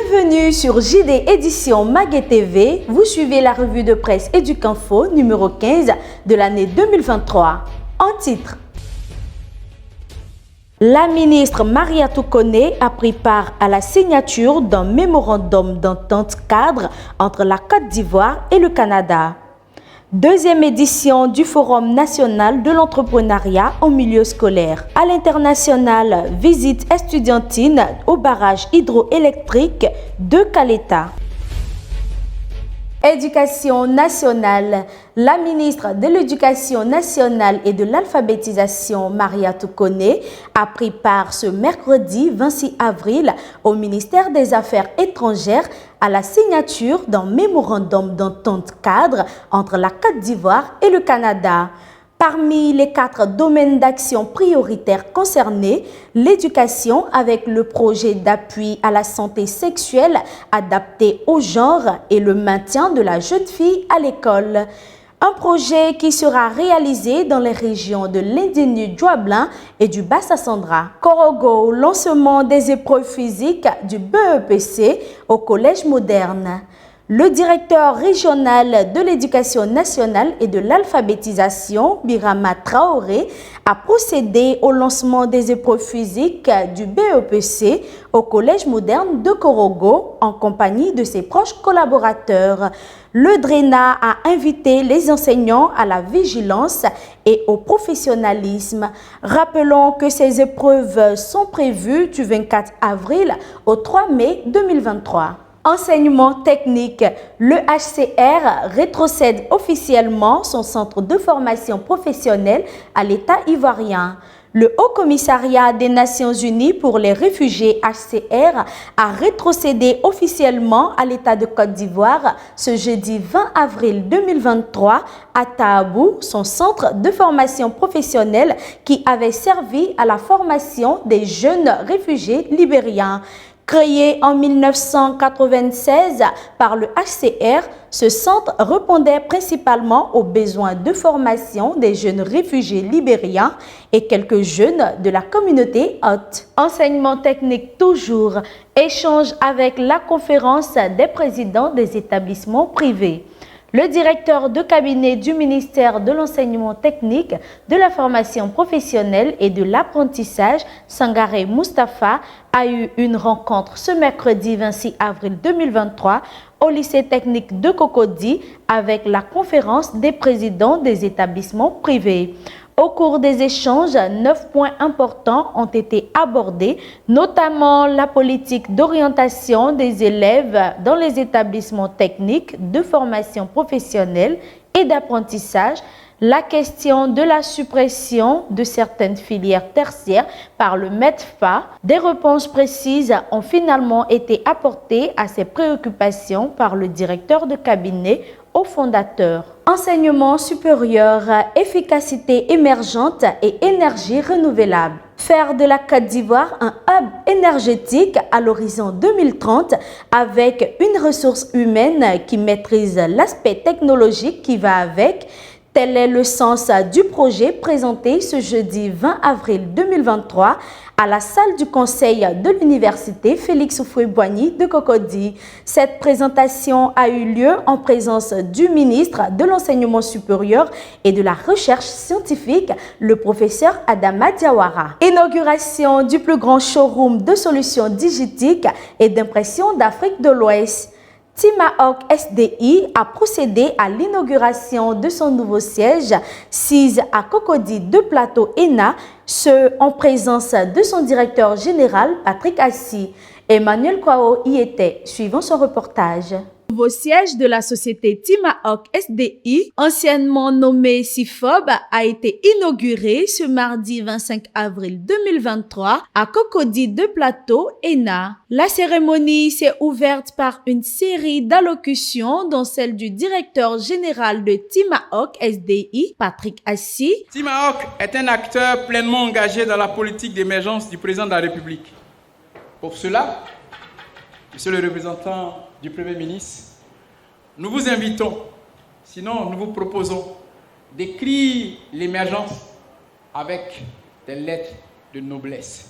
Bienvenue sur JD Édition Mag TV. Vous suivez la revue de presse Éduc-Info numéro 15 de l'année 2023. En titre, la ministre Mariatou Koné a pris part à la signature d'un mémorandum d'entente cadre entre la Côte d'Ivoire et le Canada. Deuxième édition du Forum national de l'entrepreneuriat en milieu scolaire. À l'international, visite estudiantine au barrage hydroélectrique de Caleta. Éducation nationale. La ministre de l'Éducation nationale et de l'alphabétisation, Mariatou Koné, a pris part ce mercredi 26 avril au ministère des Affaires étrangères à la signature d'un mémorandum d'entente cadre entre la Côte d'Ivoire et le Canada. Parmi les 4 domaines d'action prioritaires concernés, l'éducation avec le projet d'appui à la santé sexuelle adapté au genre et le maintien de la jeune fille à l'école. Un projet qui sera réalisé dans les régions de l'Indénu-Djoablin et du Bassa-Sandra. Korogo, lancement des épreuves physiques du BEPC au Collège moderne. Le directeur régional de l'éducation nationale et de l'alphabétisation, Birama Traoré, a procédé au lancement des épreuves physiques du BEPC au Collège moderne de Korogo en compagnie de ses proches collaborateurs. Le DRENA a invité les enseignants à la vigilance et au professionnalisme. Rappelons que ces épreuves sont prévues du 24 avril au 3 mai 2023. Enseignement technique. Le HCR rétrocède officiellement son centre de formation professionnelle à l'État ivoirien. Le Haut Commissariat des Nations Unies pour les réfugiés HCR a rétrocédé officiellement à l'État de Côte d'Ivoire ce jeudi 20 avril 2023 à Taabou, son centre de formation professionnelle qui avait servi à la formation des jeunes réfugiés libériens. Créé en 1996 par le HCR, ce centre répondait principalement aux besoins de formation des jeunes réfugiés libériens et quelques jeunes de la communauté haute. Enseignement technique toujours, échange avec la conférence des présidents des établissements privés. Le directeur de cabinet du ministère de l'enseignement technique, de la formation professionnelle et de l'apprentissage, Sangaré Moustapha, a eu une rencontre ce mercredi 26 avril 2023 au lycée technique de Cocody avec la conférence des présidents des établissements privés. Au cours des échanges, 9 points importants ont été abordés, notamment la politique d'orientation des élèves dans les établissements techniques de formation professionnelle et d'apprentissage, la question de la suppression de certaines filières tertiaires par le MEDFA. Des réponses précises ont finalement été apportées à ces préoccupations par le directeur de cabinet au fondateur. Enseignement supérieur, efficacité émergente et énergie renouvelable. Faire de la Côte d'Ivoire un hub énergétique à l'horizon 2030 avec une ressource humaine qui maîtrise l'aspect technologique qui va avec. Tel est le sens du projet présenté ce jeudi 20 avril 2023 à la salle du conseil de l'université Félix Houphouët-Boigny de Cocody. Cette présentation a eu lieu en présence du ministre de l'Enseignement supérieur et de la Recherche scientifique, le professeur Adama Diawara. Inauguration du plus grand showroom de solutions digitiques et d'impression d'Afrique de l'Ouest. Timaok SDI a procédé à l'inauguration de son nouveau siège, SIS à Cocody de Plateau ENA, ce en présence de son directeur général Patrick Assi. Emmanuel Kwao y était, suivant son reportage. Le nouveau siège de la société Timaok SDI, anciennement nommé CIFOB, a été inauguré ce mardi 25 avril 2023 à Cocody de Plateau, ENA. La cérémonie s'est ouverte par une série d'allocutions, dont celle du directeur général de Timaok SDI, Patrick Assi. Timaok est un acteur pleinement engagé dans la politique d'émergence du président de la République. Pour cela, monsieur le représentant du Premier ministre, nous vous invitons, sinon nous vous proposons d'écrire l'émergence avec des lettres de noblesse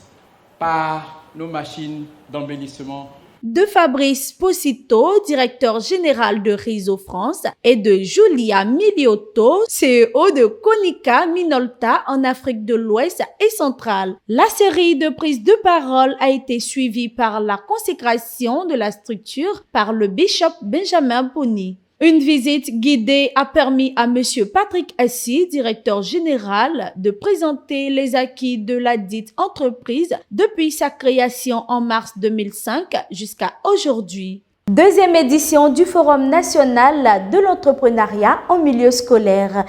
par nos machines d'embellissement de Fabrice Posito, directeur général de Réseau France, et de Julia Miliotto, CEO de Konica Minolta en Afrique de l'Ouest et centrale. La série de prises de parole a été suivie par la consécration de la structure par le bishop Benjamin Boni. Une visite guidée a permis à Monsieur Patrick Assis, directeur général, de présenter les acquis de la dite entreprise depuis sa création en mars 2005 jusqu'à aujourd'hui. Deuxième édition du Forum national de l'entrepreneuriat en milieu scolaire.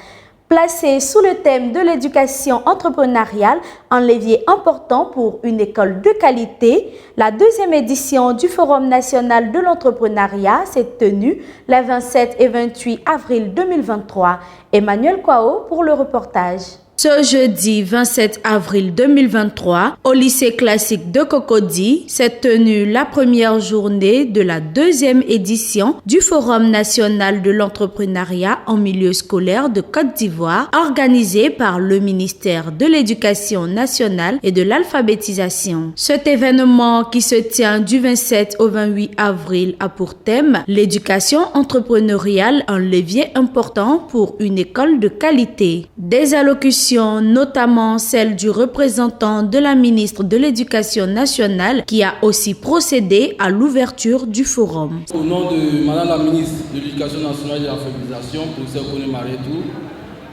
Placé sous le thème de l'éducation entrepreneuriale, un levier important pour une école de qualité, la deuxième édition du Forum national de l'entrepreneuriat s'est tenue les 27 et 28 avril 2023. Emmanuel Kwao pour le reportage. Ce jeudi 27 avril 2023, au lycée classique de Cocody, s'est tenue la première journée de la deuxième édition du Forum national de l'entrepreneuriat en milieu scolaire de Côte d'Ivoire, organisé par le ministère de l'Éducation nationale et de l'alphabétisation. Cet événement qui se tient du 27 au 28 avril a pour thème l'éducation entrepreneuriale, un levier important pour une école de qualité. Des allocutions, notamment celle du représentant de la ministre de l'Éducation nationale qui a aussi procédé à l'ouverture du forum. Au nom de Madame la ministre de l'Éducation nationale et de l'alphabétisation, professeur Koné Marietou,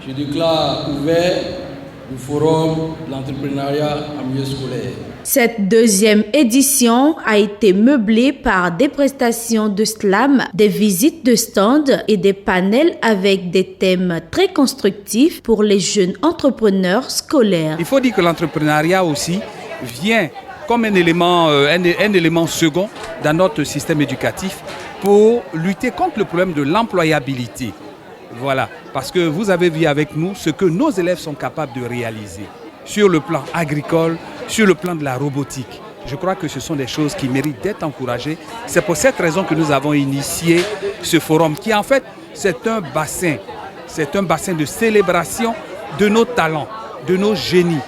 je déclare ouvert le forum de l'entrepreneuriat en milieu scolaire. Cette deuxième édition a été meublée par des prestations de slam, des visites de stands et des panels avec des thèmes très constructifs pour les jeunes entrepreneurs scolaires. Il faut dire que l'entrepreneuriat aussi vient comme un élément second dans notre système éducatif pour lutter contre le problème de l'employabilité. Voilà, parce que vous avez vu avec nous ce que nos élèves sont capables de réaliser sur le plan agricole, sur le plan de la robotique. Je crois que ce sont des choses qui méritent d'être encouragées. C'est pour cette raison que nous avons initié ce forum qui en fait c'est un bassin de célébration de nos talents, de nos génies,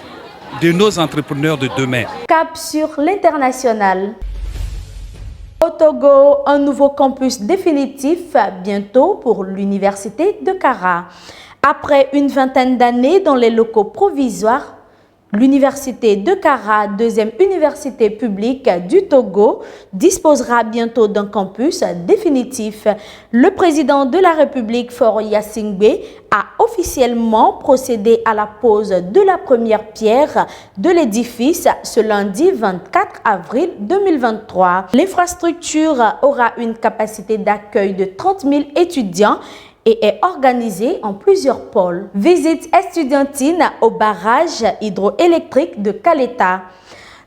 de nos entrepreneurs de demain. Cap sur l'international. Au Togo, un nouveau campus définitif bientôt pour l'université de Kara. Après une vingtaine d'années dans les locaux provisoires, l'université de Kara, deuxième université publique du Togo, disposera bientôt d'un campus définitif. Le président de la République, Faure Gnassingbé, a officiellement procédé à la pose de la première pierre de l'édifice ce lundi 24 avril 2023. L'infrastructure aura une capacité d'accueil de 30 000 étudiants et est organisée en plusieurs pôles. Visite estudiantine au barrage hydroélectrique de Caleta.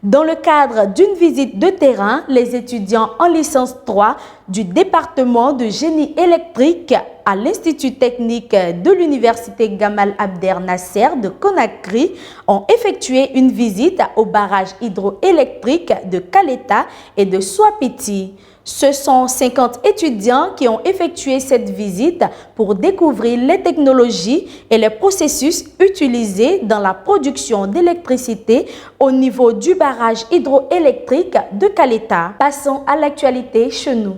Dans le cadre d'une visite de terrain, les étudiants en licence 3 du département de génie électrique à l'Institut technique de l'Université Gamal Abdel Nasser de Conakry ont effectué une visite au barrage hydroélectrique de Caleta et de Swapiti. Ce sont 50 étudiants qui ont effectué cette visite pour découvrir les technologies et les processus utilisés dans la production d'électricité au niveau du barrage hydroélectrique de Caleta. Passons à l'actualité chez nous.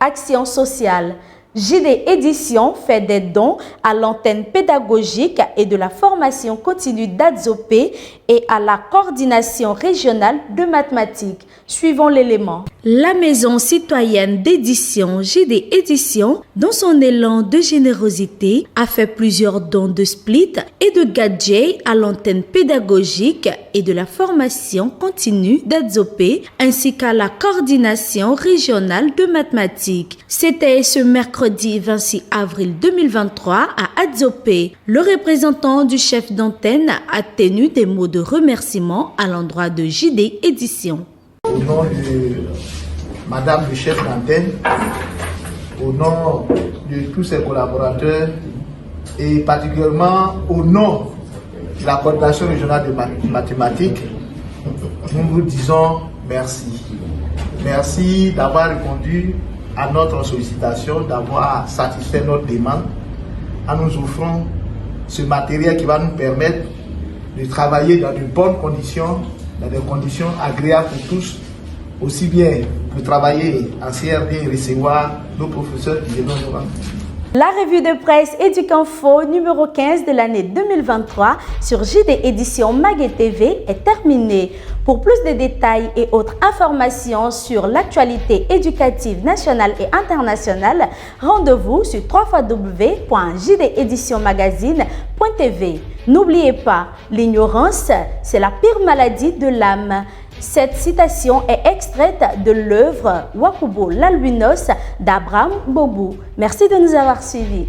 Action sociale. JD Édition fait des dons à l'antenne pédagogique et de la formation continue d'Adzopé et à la coordination régionale de mathématiques. Suivons l'élément. La maison citoyenne d'édition JD Édition, dans son élan de générosité, a fait plusieurs dons de splits et de gadgets à l'antenne pédagogique et de la formation continue d'Adzopé, ainsi qu'à la coordination régionale de mathématiques. C'était ce mercredi 26 avril 2023 à Adzopé. Le représentant du chef d'antenne a tenu des mots de remerciement à l'endroit de JD Édition. Au nom de Madame le chef d'antenne, au nom de tous ses collaborateurs et particulièrement au nom de la coordination régionale de mathématiques, nous vous disons merci. Merci d'avoir répondu à notre sollicitation, d'avoir satisfait notre demande en nous offrant ce matériel qui va nous permettre de travailler dans de bonnes conditions, dans des conditions agréables pour tous, aussi bien pour travailler en CRD et recevoir nos professeurs qui viennent nous rendre. La revue de presse Éduc-Info numéro 15 de l'année 2023 sur JD Édition Mag TV est terminée. Pour plus de détails et autres informations sur l'actualité éducative nationale et internationale, rendez-vous sur www.jdéditionmagazine.tv. N'oubliez pas, l'ignorance, c'est la pire maladie de l'âme. Cette citation est extraite de l'œuvre Wakubo l'albinos d'Abraham Bobou. Merci de nous avoir suivis.